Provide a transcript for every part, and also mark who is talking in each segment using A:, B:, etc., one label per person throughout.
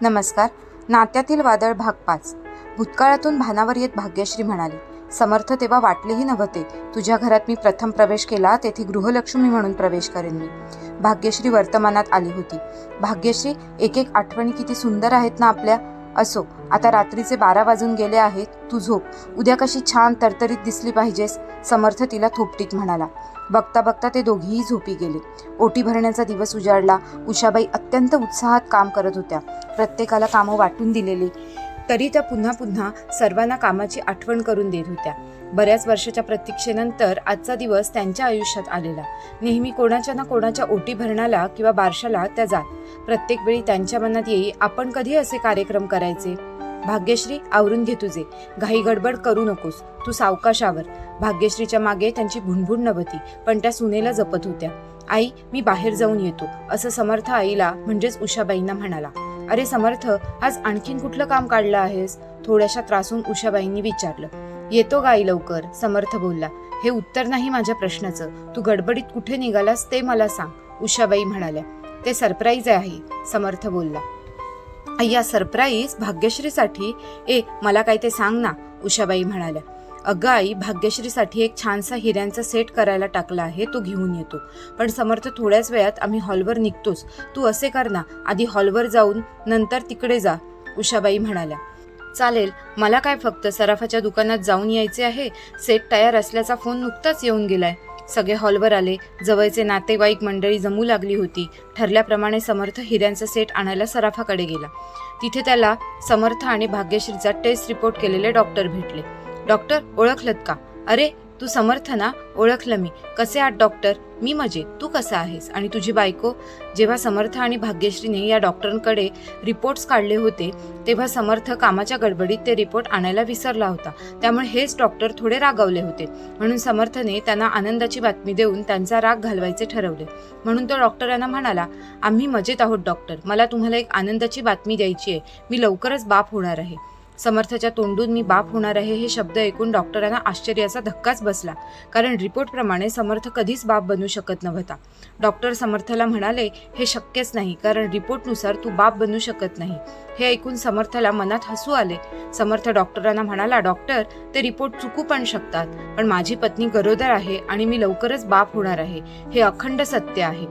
A: नमस्कार. नात्यातील वादळ भाग 5. भूतकाळातून भानावर येत भाग्यश्री म्हणाली, समर्थ तेव्हा वाटलेही नव्हते. तुझ्या घरात मी प्रथम प्रवेश केला तेथे गृहलक्ष्मी म्हणून प्रवेश करेन मी. भाग्यश्री वर्तमानात आली होती. भाग्यश्री, एक एक आठवणी किती सुंदर आहेत ना आपल्या. असो, आता रात्रीचे 12 वाजून गेले आहेत. तू झोप. उद्या कशी छान तरतरीत दिसली पाहिजेस. समर्थ तिला थोपटीत म्हणाला. बघता बघता ते दोघीही झोपी गेले. ओटी भरण्याचा दिवस उजाडला. उषाबाई अत्यंत उत्साहात काम करत होत्या. प्रत्येकाला कामं वाटून दिलेली, तरी त्या पुन्हा पुन्हा सर्वांना कामाची आठवण करून देत होत्या. बऱ्याच वर्षाच्या प्रतीक्षेनंतर आजचा दिवस त्यांच्या आयुष्यात आलेला. नेहमी कोणाच्या ना कोणाच्या ओटी भरणाला किंवा बारशाला त्या जात. प्रत्येक वेळी त्यांच्या मनात येई, आपण कधी असे कार्यक्रम करायचे. भाग्यश्री, आवरून घे तुझे. घाई गडबड करू नकोस. तू सावकाशावर. भाग्यश्रीच्या मागे त्यांची भुणभुण नव्हती, पण त्या सुनेला जपत होत्या. आई, मी बाहेर जाऊन येतो, असं समर्थ आईला म्हणजेच उषाबाईंना म्हणाला. अरे समर्थ, आज आणखीन कुठलं काम काढलं आहेस? थोड्याशा त्रासून उषाबाईंनी विचारलं. येतो ग आई लवकर, समर्थ बोलला. हे उत्तर नाही माझ्या प्रश्नाचं. तू गडबडीत कुठे निघालास ते मला सांग, उषाबाई म्हणाल्या. ते सरप्राईज आहे, समर्थ बोलला. अय्या, सरप्राईज भाग्यश्रीसाठी? मला काय ते सांग ना, उषाबाई म्हणाल्या. अगं आई, भाग्यश्रीसाठी एक छानसा हिऱ्यांचा सेट करायला टाकला आहे, तो घेऊन येतो. पण समर्थ, थोड्याच वेळात आम्ही हॉलवर निघतोच. तू असे कर ना, आधी हॉलवर जाऊन नंतर तिकडे जा, उषाबाई म्हणाल्या. चालेल, मला काय फक्त सराफाच्या दुकानात जाऊन यायचे आहे. सेट तयार असल्याचा फोन नुकताच येऊन गेलाय. सगळे हॉलवर आले. जवळचे नातेवाईक मंडळी जमू लागली होती. ठरल्याप्रमाणे समर्थ हिऱ्यांचा सेट आणायला सराफाकडे गेला. तिथे त्याला समर्थ आणि भाग्यश्रीचा टेस्ट रिपोर्ट केलेले डॉक्टर भेटले. डॉक्टर, ओळखलत का? अरे, तू समर्थ ना? ओळखलं मी. कसे आहात डॉक्टर? मी मजेत. तू कसा आहेस? आणि तुझी बायको? जेव्हा समर्थ आणि भाग्यश्रीने या डॉक्टरांकडे रिपोर्ट्स काढले होते तेव्हा समर्थ कामाच्या गडबडीत ते रिपोर्ट आणायला विसरला होता. त्यामुळे हेच डॉक्टर थोडे रागावले होते. म्हणून समर्थने त्यांना आनंदाची बातमी देऊन त्यांचा राग घालवायचे ठरवले. म्हणून तो डॉक्टरांना म्हणाला, आम्ही मजेत आहोत डॉक्टर. मला तुम्हाला एक आनंदाची बातमी द्यायची आहे. मी लवकरच बाप होणार आहे. समर्थच्या तोंडून मी बाप होणार आहे हे शब्द ऐकून डॉक्टरांना आश्चर्याचा धक्काच बसला, कारण रिपोर्टप्रमाणे समर्थ कधीच बाप बनू शकत नव्हता. डॉक्टर समर्थला म्हणाले, हे शक्यच नाही, कारण रिपोर्टनुसार तू बाप बनू शकत नाही. हे ऐकून समर्थला मनात हसू आले. समर्थ डॉक्टरांना म्हणाला, डॉक्टर, ते रिपोर्ट चुकू पण शकतात, पण माझी पत्नी गरोदर आहे आणि मी लवकरच बाप होणार आहे. हे अखंड सत्य आहे.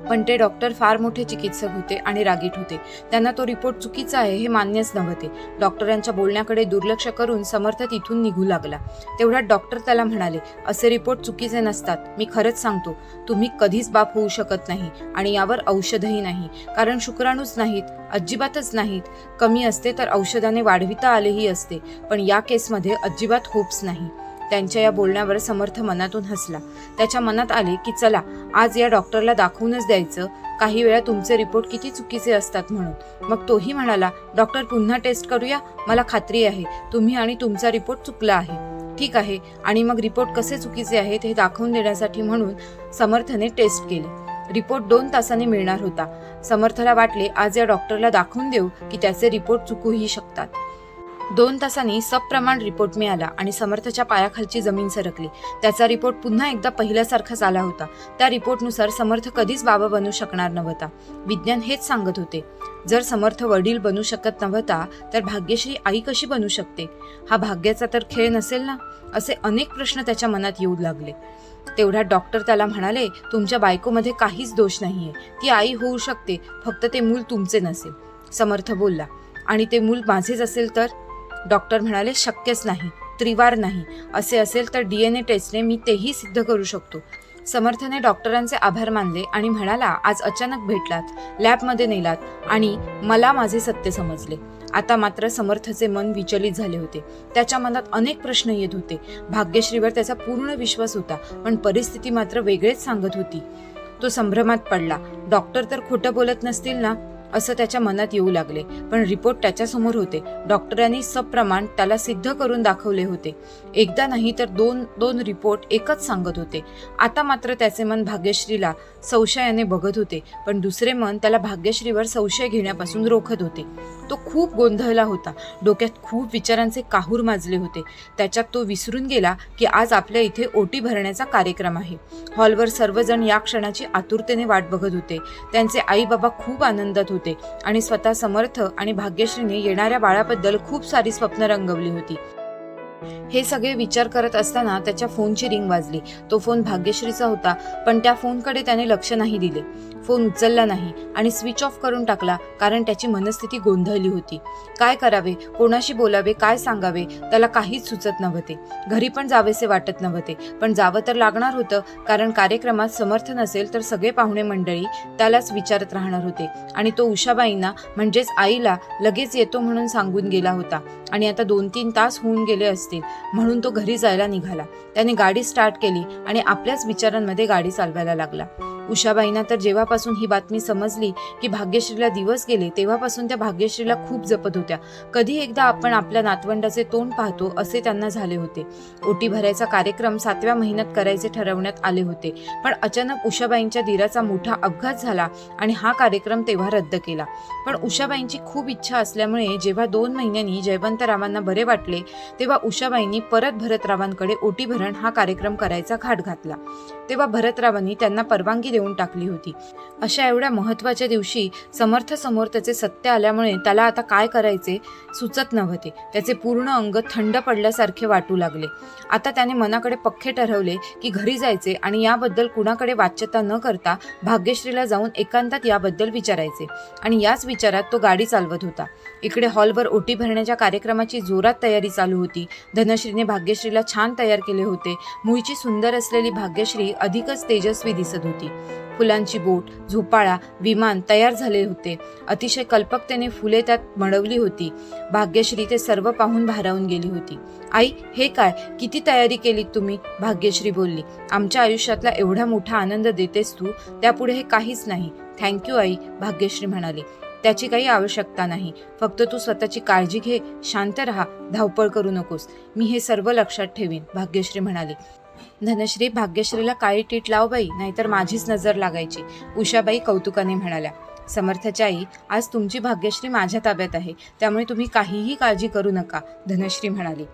A: पण ते डॉक्टर फार मोठे चिकित्सक होते आणि रागीट होते. त्यांना तो रिपोर्ट चुकीचा आहे हे मान्यच नव्हते. डॉक्टरांच्या बोलण्याकडे दुर्लक्ष करून समर्थ तिथून निघू लागला. तेवढ्यात डॉक्टर त्याला म्हणाले, असे रिपोर्ट चुकीचे नसतात. मी खरंच सांगतो, तुम्ही कधीच बाप होऊ शकत नाही आणि यावर औषधही नाही, कारण शुक्राणूच नाहीत, अजिबातच नाहीत. कमी असते तर औषधाने वाढविता आलेही असते, पण या केसमध्ये अजिबात होप्स नाही. त्यांच्या या बोलण्यावर समर्थ मनातून हसला. त्याच्या मनात आले की चला, आज या डॉक्टरला दाखवूनच द्यायचं काही वेळा तुमचे रिपोर्ट किती चुकीचे असतात म्हणून. मग तोही म्हणाला, डॉक्टर, पुन्हा टेस्ट करूया. मला खात्री आहे तुम्ही आणि तुमचा रिपोर्ट चुकला आहे. ठीक आहे, आणि मग रिपोर्ट कसे चुकीचे आहेत हे दाखवून देण्यासाठी म्हणून समर्थने टेस्ट केले. रिपोर्ट 2 तासांनी मिळणार होता. समर्थला वाटले, आज या डॉक्टरला दाखवून देऊ की त्याचे रिपोर्ट चुकूही शकतात. 2 तासांनी सप्रमाण रिपोर्ट मिळाला आणि समर्थच्या पायाखालची जमीन सरकली. त्याचा रिपोर्ट पुन्हा एकदा पहिल्यासारखाच आला होता. त्या रिपोर्टनुसार समर्थ कधीच बाबा बनू शकणार नव्हता. विज्ञान हेच सांगत होते. जर समर्थ वडील बनू शकत नव्हता तर भाग्यश्री आई कशी बनू शकते? हा भाग्याचा तर खेळ नसेल ना? असे अनेक प्रश्न त्याच्या मनात येऊ लागले. तेवढ्यात डॉक्टर त्याला म्हणाले, तुमच्या बायकोमध्ये काहीच दोष नाहीये. ती आई होऊ शकते, फक्त ते मूल तुमचे नसेल. समर्थ बोलला, आणि ते मूल माझेच असेल तर? डॉक्टर म्हणाले, शक्यच नाही, त्रिवार नाही. असे असेल तर DNA टेस्टने मी तेही सिद्ध करू शकतो. समर्थने डॉक्टरांचे आभार मानले आणि म्हणाला, आज अचानक भेटलात, लॅबमध्ये नेलात आणि मला माझे सत्य समजले. आता मात्र समर्थचे मन विचलित झाले होते. त्याच्या मनात अनेक प्रश्न येत होते. भाग्यश्रीवर त्याचा पूर्ण विश्वास होता, पण परिस्थिती मात्र वेगळेच सांगत होती. तो संभ्रमात पडला. डॉक्टर तर खोटं बोलत नसतील ना, असं त्याच्या मनात येऊ लागले. पण रिपोर्ट त्याच्यासमोर होते. डॉक्टरांनी सप्रमाण त्याला सिद्ध करून दाखवले होते. एकदा नाही तर दोन रिपोर्ट एकच सांगत होते. आता मात्र त्याचे मन भाग्यश्रीला संशयाने बघत होते, पण दुसरे मन त्याला भाग्यश्रीवर संशय घेण्यापासून रोखत होते. तो खूप गोंधळला होता. डोक्यात खूप विचारांचे काहूर माजले होते. त्याच्यात तो विसरून गेला की आज आपल्या इथे ओटी भरण्याचा कार्यक्रम आहे. हॉलवर सर्वजण या क्षणाची आतुरतेने वाट बघत होते. त्यांचे आई बाबा खूप आनंदात होते. होते आणि स्वतः समर्थ आणि भाग्यश्रीने येणाऱ्या बाळाबद्दल खूप सारी स्वप्न रंगवली होती. हे सगळे विचार करत असताना त्याच्या फोनची रिंग वाजली. तो फोन भाग्यश्रीचा होता, पण त्या फोनकडे त्याने लक्ष नाही दिले. फोन उचलला नाही आणि स्विच ऑफ करून टाकला, कारण त्याची मनस्थिती गोंधळली होती. काय करावे, कोणाशी बोलावे, काय सांगावे, त्याला काहीच सुचत नव्हते. घरी पण जावेसे वाटत नव्हते, पण जावं तर लागणार होतं, कारण कार्यक्रमात समर्थ नसेल तर सगळे पाहुणे मंडळी त्यालाच विचारत राहणार होते. आणि तो उषाबाईंना म्हणजेच आईला लगेच येतो म्हणून सांगून गेला होता आणि आता 2-3 तास होऊन गेले असतील, म्हणून तो घरी जायला निघाला. त्याने गाडी स्टार्ट केली आणि आपल्याच विचारांमध्ये गाडी चालवायला लागला. उषाबाईंना तर जेव्हापासून ही बातमी समजली की भाग्यश्रीला दिवस गेले, तेव्हापासून त्या भाग्यश्रीला खूप जपत होत्या. कधी एकदा आपण आपल्या नातवंडाचे तोंड पाहतो असे त्यांना झाले होते. ओटी भरायचा कार्यक्रम 7व्या महिन्यात करायचे ठरवण्यात आले होते, पण अचानक उषाबाईंच्या दीराचा मोठा अपघात झाला आणि हा कार्यक्रम तेव्हा रद्द केला. पण उषाबाईंची खूप इच्छा असल्यामुळे जेव्हा 2 महिन्यांनी जयवंतरावांना बरे वाटले, तेव्हा उषाबाईंनी परत भरतरावांकडे ओटी भरण हा कार्यक्रम करायचा घाट घातला. तेव्हा भरतरावांनी त्यांना परवानगी देऊन टाकली होती. अशा एवढ्या महत्त्वाच्या दिवशी समर्थ समोर त्याचे सत्य आल्यामुळे त्याला आता काय करायचे सुचत नव्हते. त्याचे पूर्ण अंग थंड पडल्यासारखे वाटू लागले. आता त्याने मनाकडे पक्के ठरवले की घरी जायचे आणि याबद्दल कुणाकडे वाच्यता न करता भाग्यश्रीला जाऊन एकांतात याबद्दल विचारायचे. आणि याच विचारात तो गाडी चालवत होता. इकडे हॉलवर ओटी भरण्याच्या कार्यक्रमाची जोरात तयारी चालू होती. धनश्रीने भाग्यश्रीला छान तयार केले होते. मूळची सुंदर असलेली भाग्यश्री अधिकच तेजस्वी दिसत होती. फुलांची बोट, झोपाळा, विमान तयार झाले होते. अतिशय कल्पकतेने फुले त्यात मडवली होती. भाग्यश्री ते सर्व पाहून भारावून गेली होती. आई, हे काय, किती तयारी केलीत तुम्ही? भाग्यश्री बोलली. आमच्या आयुष्यातला एवढा मोठा आनंद देतेस तू, त्यापुढे हे काहीच नाही. थँक्यू आई, भाग्यश्री म्हणाली. त्याची काही आवश्यकता नाही. फक्त तू स्वतःची काळजी घे, शांत राहा, धावपळ करू नकोस. मी हे सर्व लक्षात ठेवीन, भाग्यश्री म्हणाली. धनश्री, भाग्यश्रीला काळी टीट लाव बाई, नाहीतर माझीच नजर लागायची, उषाबाई कौतुकाने म्हणाल्या. समर्थाच्या आई, आज तुमची भाग्यश्री माझ्या ताब्यात आहे, त्यामुळे तुम्ही काहीही काळजी करू नका, धनश्री म्हणाली.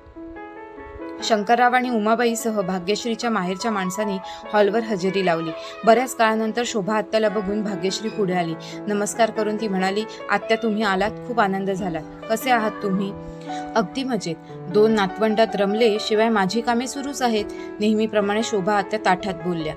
A: शंकरराव आणि उमाबाईसह भाग्यश्रीच्या माहेरच्या माणसांनी हॉलवर हजेरी लावली. बऱ्याच काळानंतर शोभा आत्याला बघून भाग्यश्री पुढे आली. नमस्कार करून ती म्हणाली, आत्या तुम्ही आलात, खूप आनंद झाला. कसे आहात तुम्ही? अगदी मजेत. 2 नातवंडात रमले, शिवाय माझी कामे सुरूच आहेत, नेहमीप्रमाणे शोभा आत्या ताठात बोलल्या.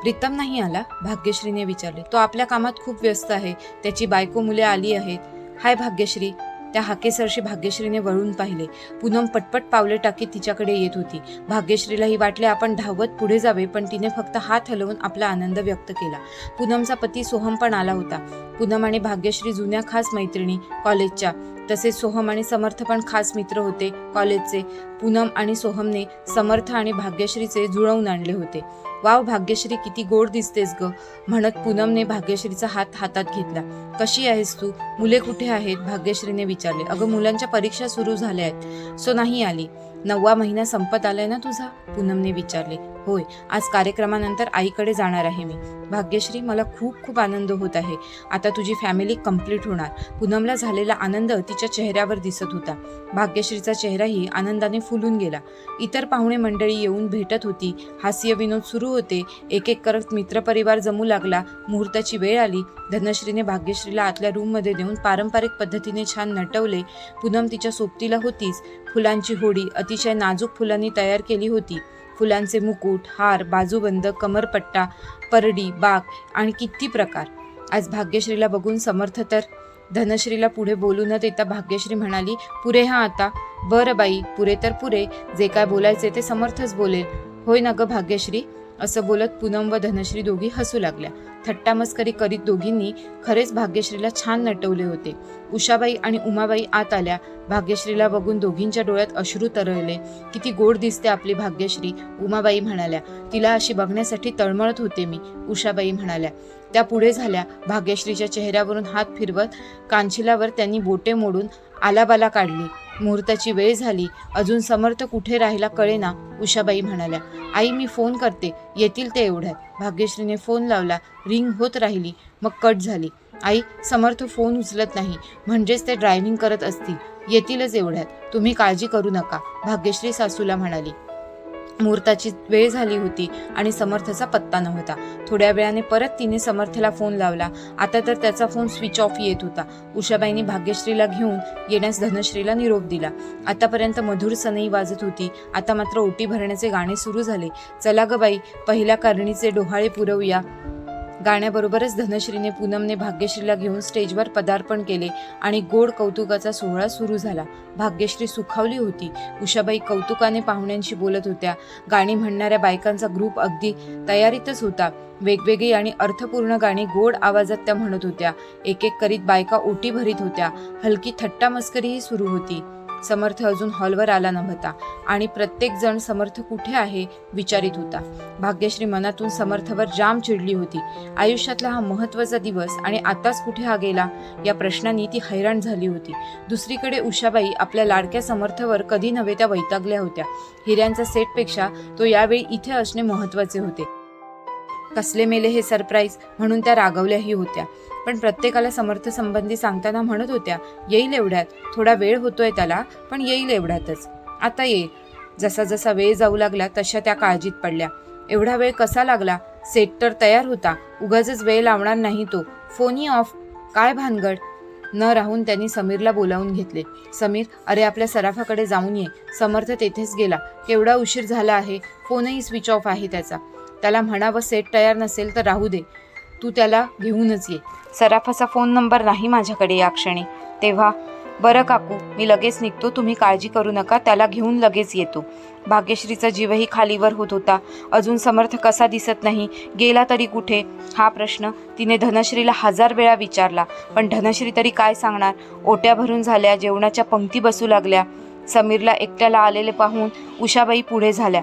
A: प्रीतम नाही आला? भाग्यश्रीने विचारले. तो आपल्या कामात खूप व्यस्त आहे, त्याची बायको मुले आली आहेत. हाय भाग्यश्री. त्या हाकेसरशी भाग्यश्रीने वळून पाहिले. पूनम पटपट पावले टाकीत तिच्याकडे येत होती. भाग्यश्रीलाही वाटले आपण धावत पुढे जावे, पण तिने फक्त हात हलवून आपला आनंद व्यक्त केला. पूनमचा पती सोहम पण आला होता. पूनम आणि भाग्यश्री जुन्या खास मैत्रिणी कॉलेजच्या. तसेच सोहम आणि समर्थ पण खास मित्र होते कॉलेजचे. पूनम आणि सोहमने समर्थ आणि भाग्यश्रीचे जुळवून आणले होते. वाव भाग्यश्री, किती गोड दिसतेस ग, म्हणत पूनमने भाग्यश्रीचा हात हातात घेतला. कशी आहेस तू? मुले कुठे आहेत? भाग्यश्रीने विचारले. अगं, मुलांच्या परीक्षा सुरू झाल्या आहेत, सो नाही आली. 9वा महिना संपत आलाय ना तुझा? पूनमने विचारले. होय, आज कार्यक्रमानंतर आईकडे जाणार आहे मी. भाग्यश्री, मला खूप खूप आनंद होत आहे. आता तुझी फॅमिली कंप्लीट होणार. पूनमला झालेला आनंद तिच्या चेहऱ्यावर दिसत होता. भाग्यश्रीचा चेहराही आनंदाने फुलून गेला. इतर पाहुणे मंडळी येऊन भेटत होती. हास्य विनोद सुरू होते. एक एक करत मित्रपरिवार जमू लागला. मुहूर्ताची वेळ आली. धनश्रीने भाग्यश्रीला आतल्या रूममध्ये देऊन पारंपरिक पद्धतीने छान नटवले. पूनम तिच्या सोबतीला होतीच. फुलांची होडी अतिशय नाजूक फुलांनी तयार केली होती. फुलांचे मुकुट, हार, बाजूबंद, कमरपट्टा, परडी, बाग आणि किती प्रकार. आज भाग्यश्रीला बघून समर्थ तर. धनश्रीला पुढे बोलू न देता भाग्यश्री म्हणाली, पुरे हा आता? बरं बाई, पुरे तर पुरे. जे काय बोलायचे ते समर्थच बोलेल. होय ना ग भाग्यश्री? असं बोलत पूनम व धनश्री दोघी हसू लागल्या. थट्टा मस्करी करीत दोघींनी खरेच भाग्यश्रीला छान नटवले होते. उषाबाई आणि उमाबाई आत आल्या. भाग्यश्रीला बघून दोघींच्या डोळ्यात अश्रू तरळले. किती गोड दिसते आपली भाग्यश्री, उमाबाई म्हणाल्या. तिला अशी बघण्यासाठी तळमळत होते मी, उषाबाई म्हणाल्या. त्या पुढे झाल्या. भाग्यश्रीच्या चेहऱ्यावरून हात फिरवत कांचिलावर त्यांनी बोटे मोडून आलाबाला काढली. मुहूर्ताची वेळ झाली. अजून समर्थ कुठे राहिला कळेना, उषाबाई म्हणाल्या. आई, मी फोन करते, येतील ते एवढ्यात. भाग्यश्रीने फोन लावला. रिंग होत राहिली, मग कट झाली. आई, समर्थ फोन उचलत नाही, म्हणजेच ते ड्रायव्हिंग करत असतील, येतीलच एवढ्यात, तुम्ही काळजी करू नका, भाग्यश्री सासूला म्हणाली. मुहूर्ताची वेळ झाली होती आणि समर्थचा पत्ता नव्हता. थोड्या वेळाने परत तिने समर्थला फोन लावला. आता तर त्याचा फोन स्विच ऑफ येत होता. उषाबाईंनी भाग्यश्रीला घेऊन येण्यास धनश्रीला निरोप दिला. आतापर्यंत मधुर सनई वाजत होती, आता मात्र ओटी भरण्याचे गाणे सुरू झाले. चला ग बाई, पहिल्या कारणीचे डोहाळे पुरवूया. गाण्याबरोबरच धनश्रीने पूनमने भाग्यश्रीला घेऊन स्टेजवर पदार्पण केले आणि गोड कौतुकाचा सोहळा सुरू झाला. भाग्यश्री सुखावली होती. उषाबाई कौतुकाने पाहुण्यांशी बोलत होत्या. गाणी म्हणणाऱ्या बायकांचा ग्रुप अगदी तयारीतच होता. वेगवेगळी आणि अर्थपूर्ण गाणी गोड आवाजात त्या म्हणत होत्या. एक एक करीत बायका ओटी भरीत होत्या. हलकी थट्टा मस्करीही सुरू होती. समर्थ अजून हॉलवर आला नव्हता आणि प्रत्येक जण समर्थ कुठे आहे विचारित होता. भाग्यश्री मनातून समर्थवर जाम चिडली होती. आयुष्यातला हा महत्वाचा दिवस आणि आताच कुठे हा गेला या प्रश्नांनी ती हैराण झाली होती. दुसरीकडे उषाबाई आपल्या लाडक्या समर्थवर कधी नव्हे त्या वैतागल्या होत्या. हिऱ्यांचा सेटपेक्षा तो यावेळी इथे असणे महत्वाचे होते. कसले मेले हे सरप्राईज म्हणून त्या रागवल्याही होत्या. पण प्रत्येकाला समर्थ संबंधी सांगताना म्हणत होत्या, येईल एवढ्यात, थोडा वेळ होतोय त्याला, पण येईल एवढ्यातच, आता येईल. जसा जसा वेळ जाऊ लागला तशा त्या काळजीत पडल्या. एवढा वेळ कसा लागला? सेट तर तयार होता, उगाचच वेळ लावणार नाही तो. फोनही ऑफ, काय भानगड? न राहून त्यांनी समीरला बोलावून घेतले. समीर, अरे आपल्या सराफाकडे जाऊन ये. समर्थ तेथेच गेला, केवढा उशीर झाला आहे, फोनही स्विच ऑफ आहे त्याचा. त्याला म्हणावं सेट तयार नसेल तर राहू दे, तू त्याला घेऊनच ये. सराफाचा फोन नंबर नाही माझ्याकडे या क्षणी. तेव्हा बरं काकू, मी लगेच निघतो, तुम्ही काळजी करू नका, त्याला घेऊन लगेच येतो. भाग्यश्रीचा जीवही खालीवर होत होता. अजून समर्थ कसा दिसत नाही, गेला तरी कुठे, हा प्रश्न तिने धनश्रीला 1000 वेळा विचारला. पण धनश्री तरी काय सांगणार? ओट्या भरून झाल्या, जेवणाच्या पंक्ती बसू लागल्या. समीरला एकट्याला आलेले पाहून उषाबाई पुढे झाल्या.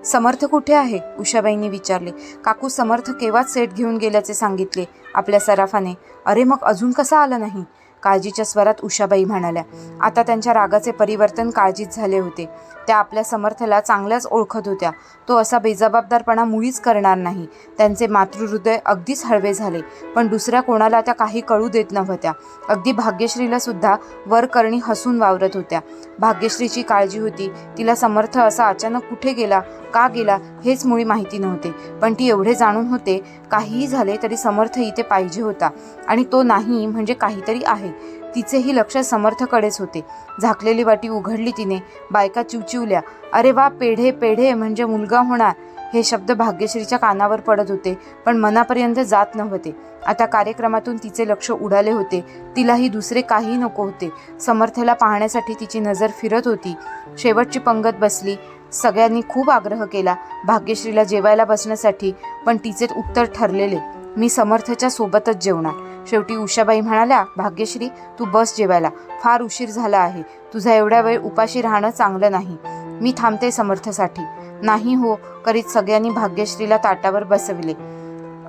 A: समर्थ कुठे आहे? उषाबाईंनी विचारले. काकू, समर्थ केव्हाच सेट घेऊन गेल्याचे सांगितले आपल्या सराफाने. अरे मग अजून कसा आला नाही? काळजीच्या स्वरात उषाबाई म्हणाल्या. आता त्यांच्या रागाचे परिवर्तन काळजीत झाले होते. त्या आपल्या समर्थला चांगल्याच ओळखत होत्या. तो असा बेजबाबदारपणा मुळीच करणार नाही. त्यांचे मातृहृदय अगदीच हळवे झाले. पण दुसऱ्या कोणाला त्या काही कळू देत नव्हत्या. अगदी भाग्यश्रीला सुद्धा वरकरणी हसून वावरत होत्या. भाग्यश्रीची काळजी होती. तिला समर्थ असा अचानक कुठे गेला, का गेला हेच मुळी माहिती नव्हते. पण ती एवढे जाणून होते, काहीही झाले तरी समर्थ इथे पाहिजे होता आणि तो नाही म्हणजे काहीतरी आहे. तिचेही लक्ष समर्थकडेच होते. झाकलेली वाटी उघडली तिने. बायका चिवचिवल्या. अरे वा, पेढे पेढे म्हणजे मुलगा होणार, हे शब्द भाग्यश्रीच्या कानावर पडत होते, पण मनापर्यंत जात नव्हते. आता कार्यक्रमातून तिचे लक्ष उडाले होते. तिलाही दुसरे काही नको होते. समर्थला पाहण्यासाठी तिची नजर फिरत होती. शेवटची पंगत बसली. सगळ्यांनी खूप आग्रह केला भाग्यश्रीला जेवायला बसण्यासाठी, पण तिचे उत्तर ठरलेले, मी समर्थच्या सोबतच जेवणार. शेवटी उषाबाई म्हणाल्या, भाग्यश्री तू बस जेवायला, फार उशीर झाला आहे, तुझा एवढ्या वेळ उपाशी राहणं चांगलं नाही, मी थांबते समर्थसाठी. नाही हो करीत सगळ्यांनी भाग्यश्रीला ताटावर बसविले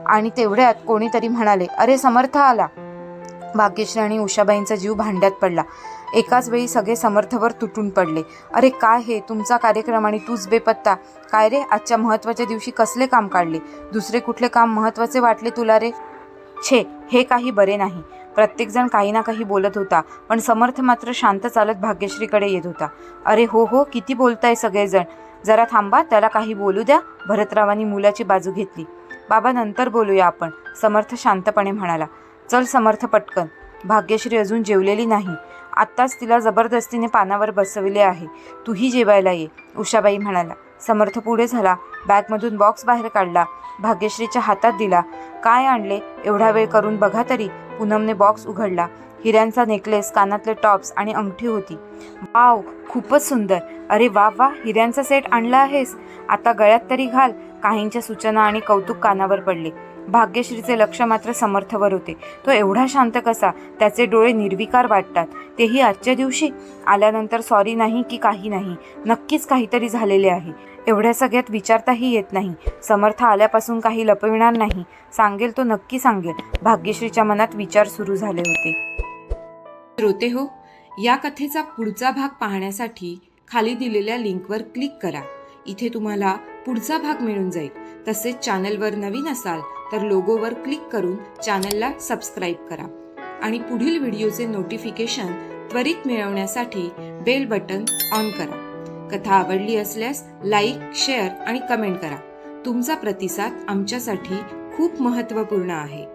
A: आणि तेवढ्यात कोणीतरी म्हणाले, अरे समर्थ आला. भाग्यश्री आणि उषाबाईंचा जीव भांड्यात पडला. एकाच वेळी सगळे समर्थवर तुटून पडले. अरे काय हे, तुमचा कार्यक्रम आणि तूच बेपत्ता. काय रे, आजच्या महत्त्वाच्या दिवशी कसले काम काढले? दुसरे कुठले काम महत्त्वाचे वाटले तुला रे? छे, हे काही बरे नाही. प्रत्येकजण काही ना काही बोलत होता, पण समर्थ मात्र शांत चालत भाग्यश्रीकडे येत होता. अरे हो हो, किती बोलताय सगळेजण, जरा थांबा, त्याला काही बोलू द्या. भरतरावांनी मुलाची बाजू घेतली. बाबा नंतर बोलूया आपण, समर्थ शांतपणे म्हणाला. चल समर्थ पटकन. भाग्यश्री अजून जेवलेली नाही. आत्ताच तिला जबरदस्तीने पानावर बसविले आहे. तूही जेवायला ये, उषाबाई म्हणाला. समर्थ पुढे झाला. बॅगमधून बॉक्स बाहेर काढला. भाग्यश्रीच्या हातात दिला. काय आणले? एवढा वेळ करून बघा तरी. पूनमने बॉक्स उघडला. हिऱ्यांचा नेकलेस, कानातले टॉप्स आणि अंगठी होती. वाव, खूपच सुंदर. अरे वा वा, हिऱ्यांचा सेट आणला आहेस, आता गळ्यात तरी घाल. काहींच्या सूचना आणि कौतुक कानावर पडले. भाग्यश्रीचे लक्ष मात्र समर्थवर होते. तो एवढा शांत कसा? त्याचे डोळे निर्विकार वाटतात, तेही आजच्या दिवशी. आल्यानंतर सॉरी नाही की काही नाही, नक्कीच काहीतरी झालेले आहे. एवढ्या सगळ्यात विचारताही येत नाही. समर्थ आल्यापासून काही लपविणार नाही, सांगेल तो नक्की सांगेल. भाग्यश्रीच्या मनात विचार सुरू झाले होते.
B: श्रोते हो, या कथेचा पुढचा भाग पाहण्यासाठी खाली दिलेल्या लिंकवर क्लिक करा. इथे तुम्हाला पुढचा भाग मिळून जाईल. तसेच चॅनलवर नवीन असाल तर लोगोवर क्लिक करून चॅनलला सबस्क्राईब करा आणि पुढील व्हिडिओचे नोटिफिकेशन त्वरित मिळवण्यासाठी बेल बटन ऑन करा. कथा आवडली असल्यास लाईक, शेअर आणि कमेंट करा. तुमचा प्रतिसाद आमच्यासाठी खूप महत्त्वपूर्ण आहे.